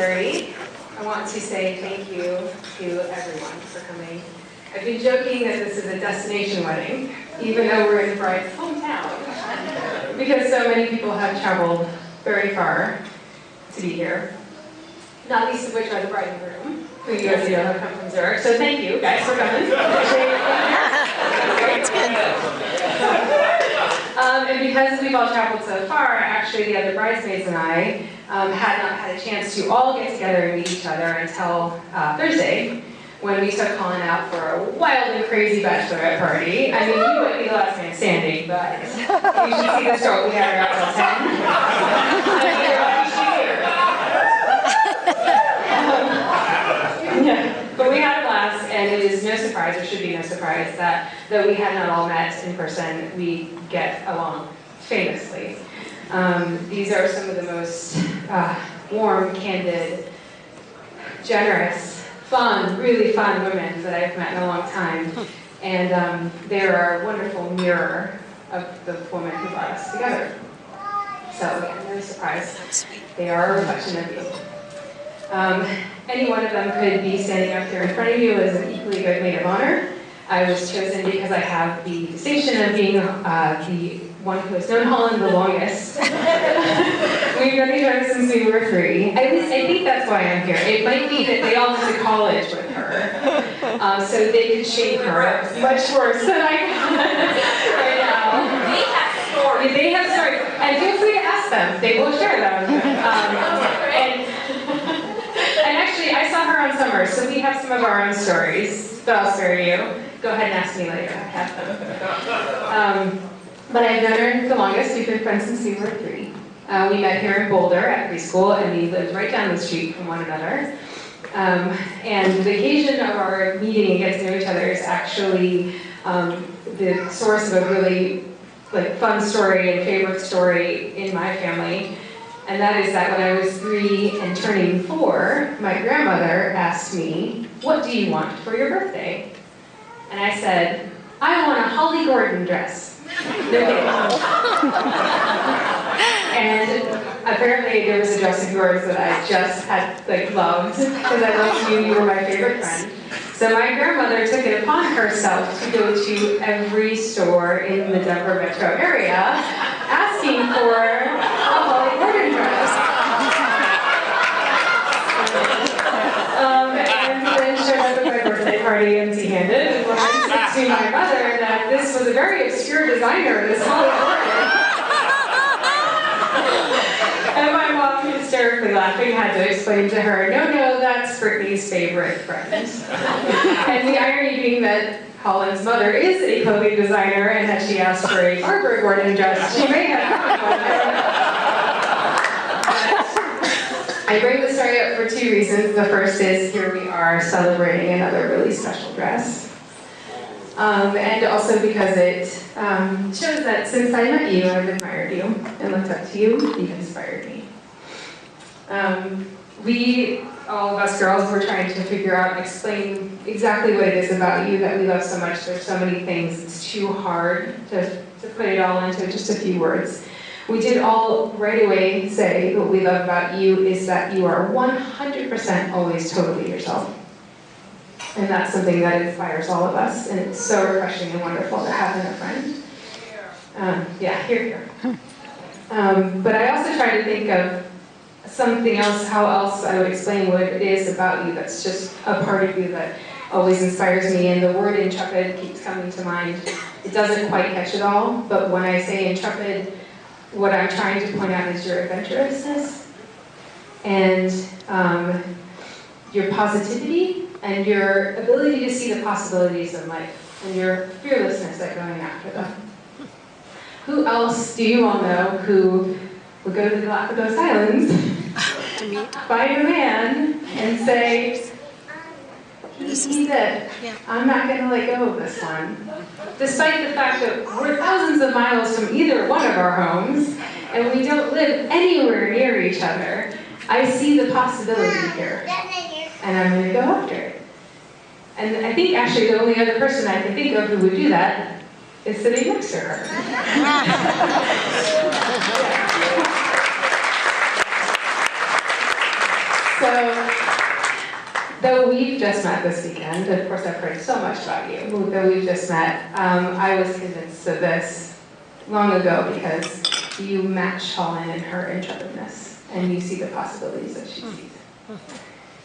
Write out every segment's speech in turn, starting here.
Mary, I want to say thank you to everyone for coming. I've been joking that this is a destination wedding, even though we're in the bride's hometown, because so many people have traveled very far to be here, not least of which are the bride and groom, who you guys know have come from Zurich. So thank you guys for coming. That's good. And because we've all traveled so far, actually the other bridesmaids and I had not had a chance to all get together and meet each other until Thursday, when we took Hollyn out for a wild and crazy bachelorette party. I mean, you might be the last man standing, but you should see the stroke we had her out till 10. But we had a blast, and it is no surprise, or should be no surprise, that though we had not all met in person, we get along famously. These are some of the most warm, candid, generous, fun, really fun women that I've met in a long time. And they're a wonderful mirror of the woman who brought us together. So, yeah, no surprise. They are a reflection of you. Any one of them could be standing up here in front of you as an equally good maid of honor. I was chosen because I have the distinction of being the one who has known Hollyn the longest. We've known each other since we were 3. At least I think that's why I'm here. It might be that they all went to college with her, so they could shape her much worse than I can right now. They have stories, and feel free to ask them. They will share them. And actually, I saw her on Summer, so we have some of our own stories, but I'll spare you. Go ahead and ask me later. I have them. But I've known her the longest. We've been friends since we were 3. We met here in Boulder at preschool, and we lived right down the street from one another. And the occasion of our meeting and getting to know each other is actually the source of a really fun story and favorite story in my family. And that is that when I was 3 and turning 4, my grandmother asked me, "What do you want for your birthday?" And I said, "I want a Holly Gordon dress." No kidding. And apparently there was a dress of yours that I just had loved, because I loved you. You were my favorite friend. So my grandmother took it upon herself to go to every store in the Denver metro area asking for a Holly Gordon dress. And then showed up at my birthday party empty-handed and learned to my mother that this was a very obscure designer, this Holly Gordon. And my mom, hysterically laughing, had to explain to her, no, that's Brittany's favorite friend. And the irony being that Hollyn's mother is a clothing designer, and that she asked for a Barbara Gordon dress, she may have found one. I bring this story up for 2 reasons. The first is here we are celebrating another really special dress. And also because it shows that since I met you, I've admired you and looked up to you. You've inspired me. All of us girls, were trying to figure out and explain exactly what it is about you that we love so much. There's so many things. It's too hard to put it all into just a few words. We did all right away say what we love about you is that you are 100% always totally yourself. And that's something that inspires all of us, and it's so refreshing and wonderful to have in a friend. Here. But I also try to think of something else, how else I would explain what it is about you that's just a part of you that always inspires me, and the word intrepid keeps coming to mind. It doesn't quite catch it all, but when I say intrepid, what I'm trying to point out is your adventurousness, and your positivity, and your ability to see the possibilities in life, and your fearlessness at going after them. Who else do you all know who would go to the Galapagos Islands, find a man, and say, he did. I'm not going to let go of this one. Despite the fact that we're thousands of miles from either one of our homes, and we don't live anywhere near each other, I see the possibility here, and I'm going to go after it. And I think actually the only other person I can think of who would do that is sitting next to her. So, though we've just met this weekend, of course I've heard so much about you, though we've just met, I was convinced of this long ago because you match Hollyn in her intrepidness, and you see the possibilities that she sees.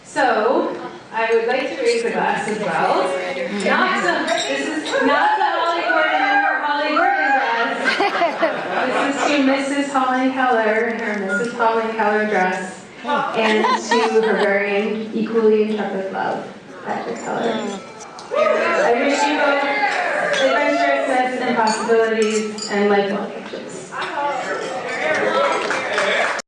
So, I would like to raise a glass as well. This is not the Holly Gordon in her Holly Gordon dress. This is to Mrs. Hollyn Keller in her Mrs. Hollyn Keller dress. And to her very equally intrepid love, Patrick Keller. I wish you both adventurousness and possibilities and lifelong pictures.